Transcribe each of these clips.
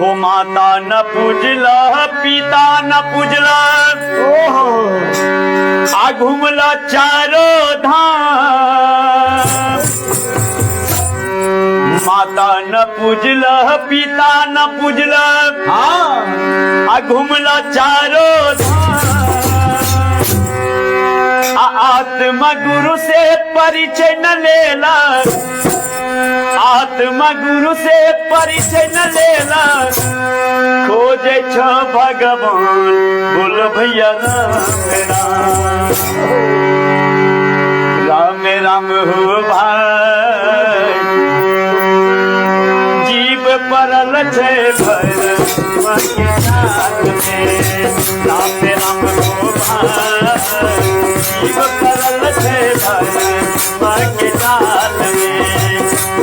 हो माता न पूजला पिता न पूजला आ घूमला चारो धाम। माता न पूजला पिता न पूजला आ घूमला चारो धाम। आत्मा गुरु से परिचय न लेला, आत्मा गुरु से परिचय न लेला, खोजे छ भगवान बोल भैया राम राम राम हो भाई। जीव परल छे भर के नाथ में, राम राम हो भाई। जीव परल छे भर के नाथ में,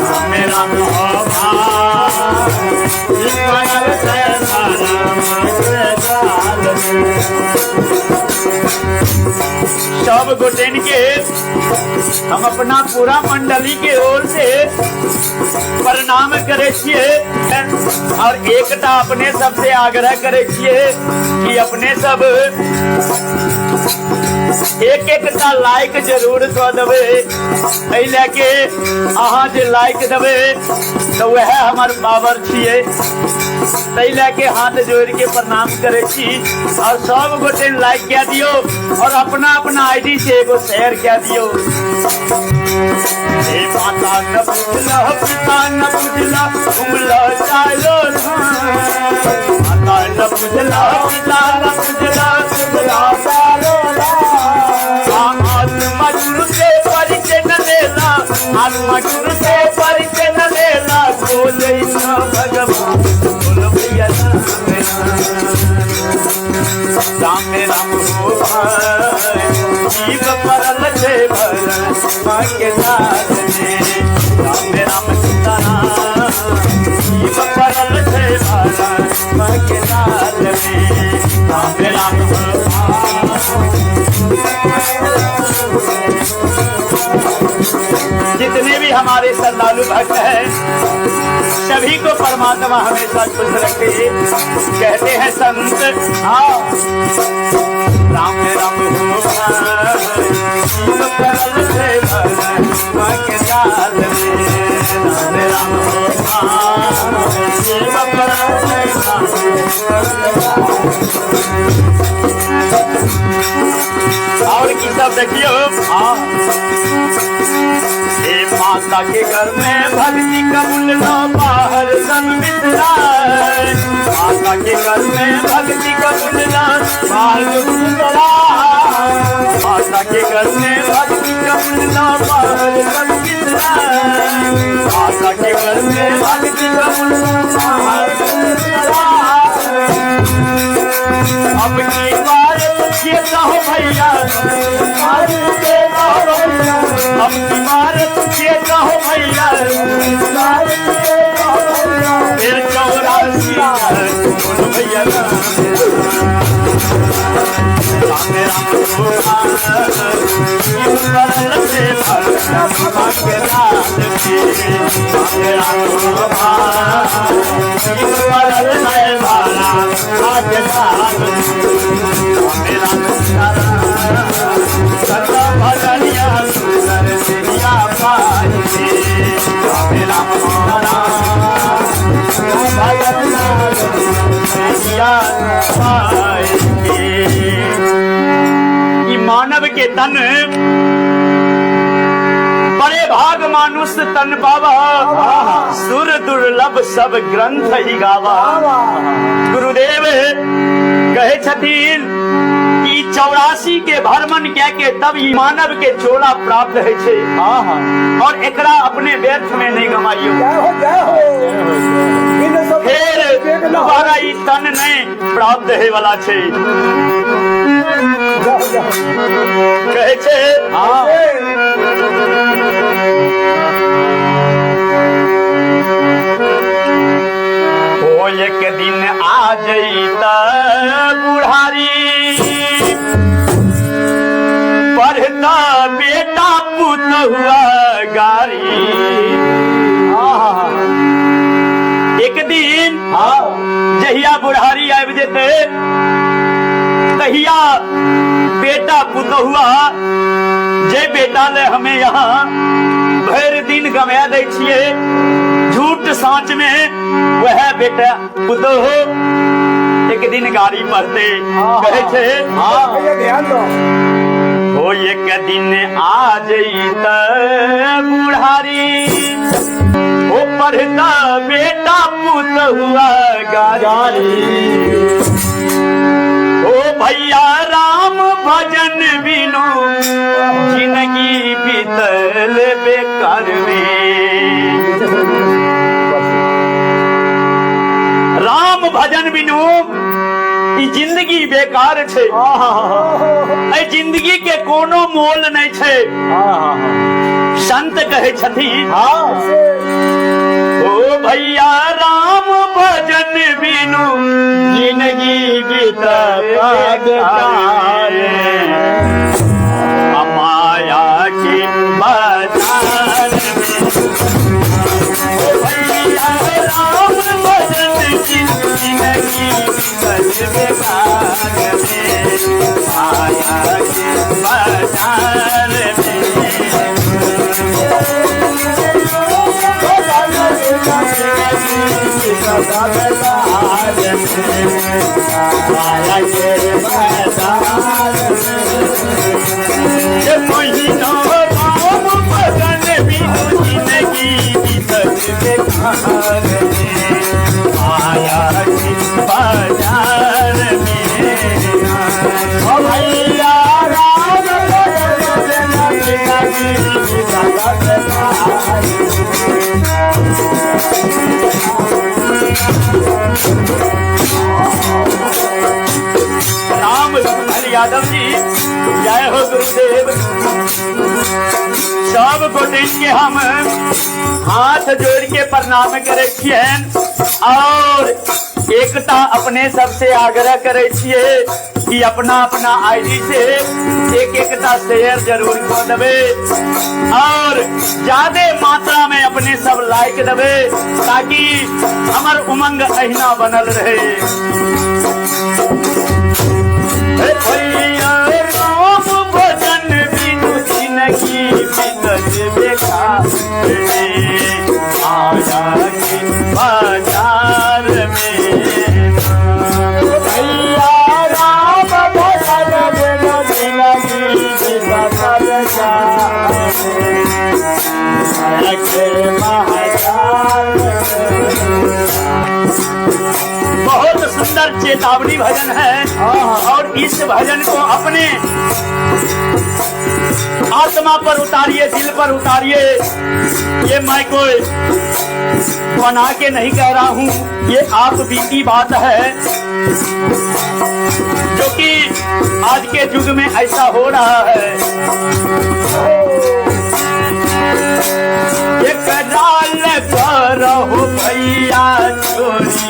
राम राम हो भाई। जीव परल छे भर के नाथ में। सब गोटेन के हम अपना पूरा मंडली के ओर से प्रणाम करे छिए और एकटा अपने सबसे आग्रह करे छिए कि अपने सब एक एकटा लाइक जरूर कर देवे। एहि लेके अहाँ जे लाइक देवे तो वह हमार पावर छिए। ताहि लेके हाथ जोड़ के प्रणाम करे छी और सब गोटे लाइक क्या दियो और अपना अपना आईडी से एगो शेयर क्या दियो। हे माता न पूजला पिता न पूजला घूमला चारो धाम। माता न पूजला पिता न पूजला घूमला चारो धाम। आत्मा गुरु से परिचय न लेला, आत्मा गुरु से परिचय न लेला, खोजे भगवान बोल भैया राम राम हो भाई। जीव परल छे भर के नाथ में, राम राम सीताराम। जीव परल छे भर के नाथ में, राम राम हो भाई। जितने भी हमारे श्रद्धालु भक्त हैं सभी को परमात्मा हमेशा खुश रखे। कहते हैं संत राम राम हो भाई। जीव परल छे भर के नाथ में, राम राम हो भाई। जीव परल और की सब देखियो। माता के घर में भक्ति कबूल न बाहर सब मित्राए। माता के घर में भक्ति कबूल न बाहर मित्राए। माता के घर में भक्ति कबूल न बाहर सब मित्राए। माता के घर में भक्ति कबूल न बाहर मित्राए। अब की बार ये कहो भैया, अब की बार ये कहो भैया, फिर 84 बोलो भैया राम राम हो भाई। जीव परल छे भर के नाथ में, राम राम हो भाई। जीव परल छे भर के नाथ में, राम राम सीताराम। सदा भजनिया सुंदर सिया पाई, राम राम सीताराम। भजनिया सिया पाई। मानव के तन बड़े भाग मानुष तन पावा, सुर दुर्लभ सब ग्रंथ ही गावा। गुरुदेव कहे छथिन कि 84 के भ्रमण क्या के तब ही मानव के चोला प्राप्त है छे। और एकरा अपने व्यर्थ में नहीं गमाइयो। फिर दोबारा ई तन नहीं प्राप्त है वाला छे। कहे छे ओ एक दिन आ जईता बुढ़ारी, पढ़ता बेटा पुत हुआ गारी। एक दिन जहिया बुढ़ारी आबि जेते तहिया बेटा पुतहुआ जे बेटा ले हमें यहाँ भर दिन गमा दै छिए झूठ साँच में वह बेटा पुतहु एक दिन गाड़ी पढ़ते कहे थे ध्यान दो हो एक दिन आ जईत बुढ़ारी ओ पढ़ता बेटा पुतहुआ गाड़ी ओ भैया राम भजन बिनु जिंदगी बीतल बेकार में राम भजन बिनु ई जिंदगी बेकार छे ऐ जिंदगी के कोनो मोल नहीं छे संत कहे छथिन ओ भैया राम भजन बिनु जिंदगी बीतल माया के बाजार में ओ भैया राम भजन जिंदगी बीतल बेकार में माया के बाजार यादव जी जय हो गुरुदेव सब गोटे के हम हाथ जोड़ के प्रणाम करे छिए और एकता अपने सबसे आग्रह करे छिए कि अपना अपना आईडी से एक एकता शेयर जरूर कर देवे और ज्यादा मात्रा में अपने सब लाइक देवे ताकि हमार उमंग अहिना बनल रहे। भैया राम भजन बिनु जिंदगी बीतल बेकार में आया के बाजार में भैया राम भजन बिनु जिंदगी बीतल बेकार में आया के बाजार बहुत सुंदर चेतावनी भजन है और इस भजन को अपने आत्मा पर उतारिए, दिल पर उतारिए। ये मैं कोई बना के नहीं कह रहा हूँ, ये आप बीती बात है जो कि आज के युग में ऐसा हो रहा है। एक डाल करो भैया चोरी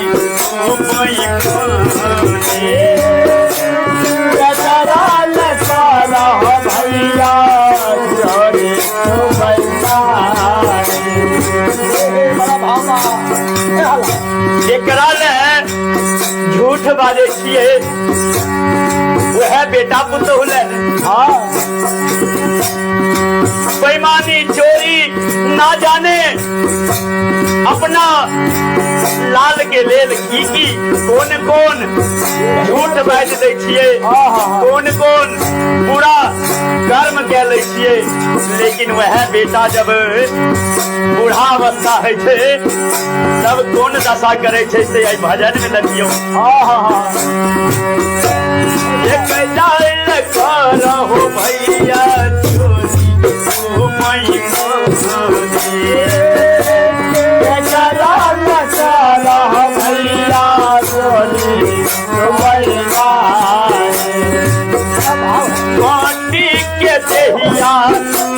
झूठ बाजे छिए वह बेटा पुतहु बेईमानी चोरी ना जाने अपना लाल के लेल की कौन कौन झूठ बाज दे छिए, कौन कौन बुरा कर्म कह ले छिए। लेकिन वह बेटा जब बूढ़ा अवस्था है छे तब कौन दशा करे छे से आई भजन में देखियो। एक डाल करो भैया चोरी के देहिया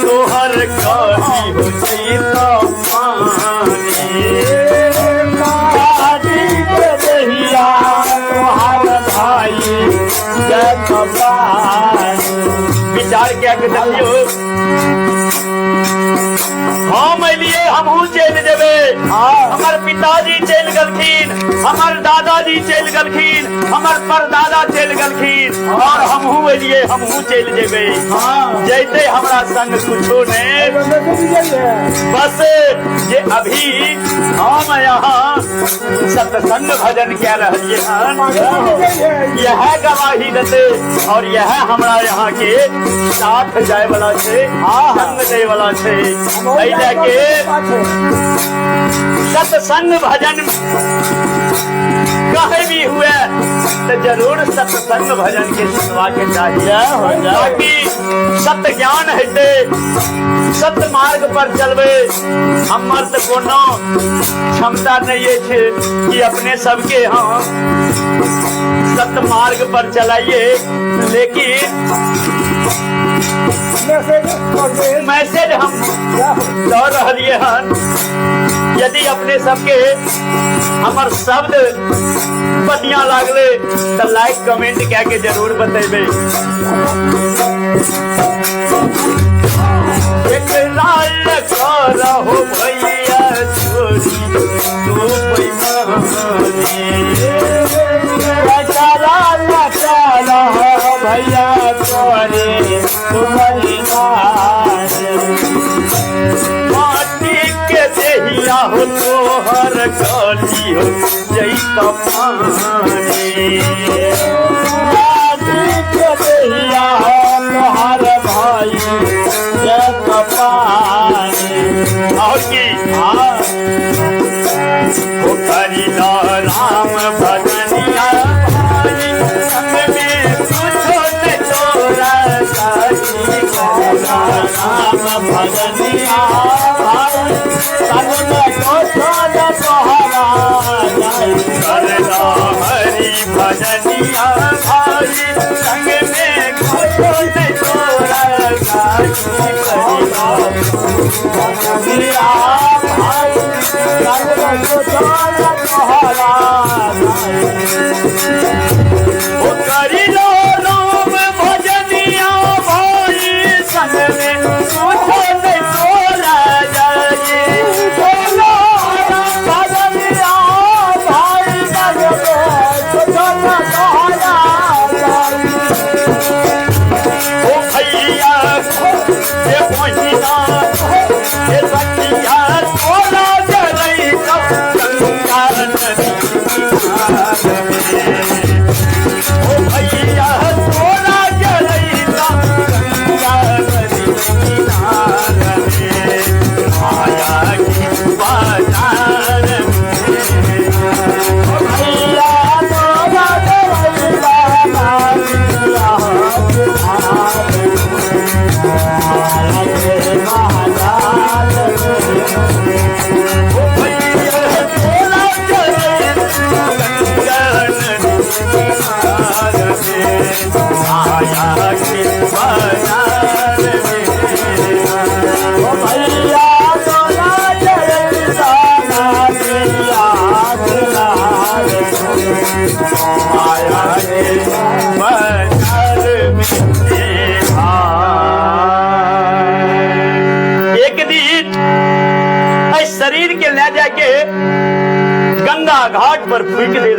तोहर कही हो सीता के देहिया तोहर भाई विचार क्या कर हम लिए हमहू चल जेबे। हमर पिताजी चल गलखिन, हमर दादाजी चल गलखिन, हमर परदादा चल गलखिन और हमहू एलिए, हमहू चल जेबे। जैते हमरा संग कुछो नहीं, बस ये अभी हम यहाँ सत्संग भजन क्या रहिए यह गवाही देते और यह हमरा यहाँ के साथ जाए वाला छे, संग दे वाला छे। के सत्संग भजन कहीं भी हुए तो जरूर सत्संग भजन के सुनवा के चाहिए, ताकि सत्य ज्ञान हेते, सत्य मार्ग पर चलवे। हमर तो कोनो क्षमता नहीं है कि अपने सबके हम सत्य मार्ग पर चलाइए, लेकिन मैसेज हम दौड़ रहिए हन। यदि अपने सबके हमर शब्द बढ़िया लागले तो लाइक कमेंट क्या के जरूर बतेबे। एक लाल रहो भैया छोरी तू भैया छोरी तुम्हारी माटी के देहिया हो तोहर गली हो जई पानी, माटी के देहिया हो तोहर भाई जय पानी। और की करी राम भजनिया भाई संग में कुछो न तोरा राम भजनिया भाई संग में कुछो न तोहरा हरि भजनिया भाई संग में कुछो न तोरा भजनिया भाई संग में कुछो न तोहरा करी लो राम भजनिया भाई संग में कुछो न तोरा जाए। बोलो राम भजनिया भाई संग में कुछो न तोहरा जाए। ओ भैया ये महीना ये सखिया तोरा जलई सब गंगा नदी ओ भैया तोरा जलई सब गंगा नदी किनारे माया की बाजार में। ओ भैया तोरा जलई सब शरीर के ले जाके गंगा घाट पर फूक दे।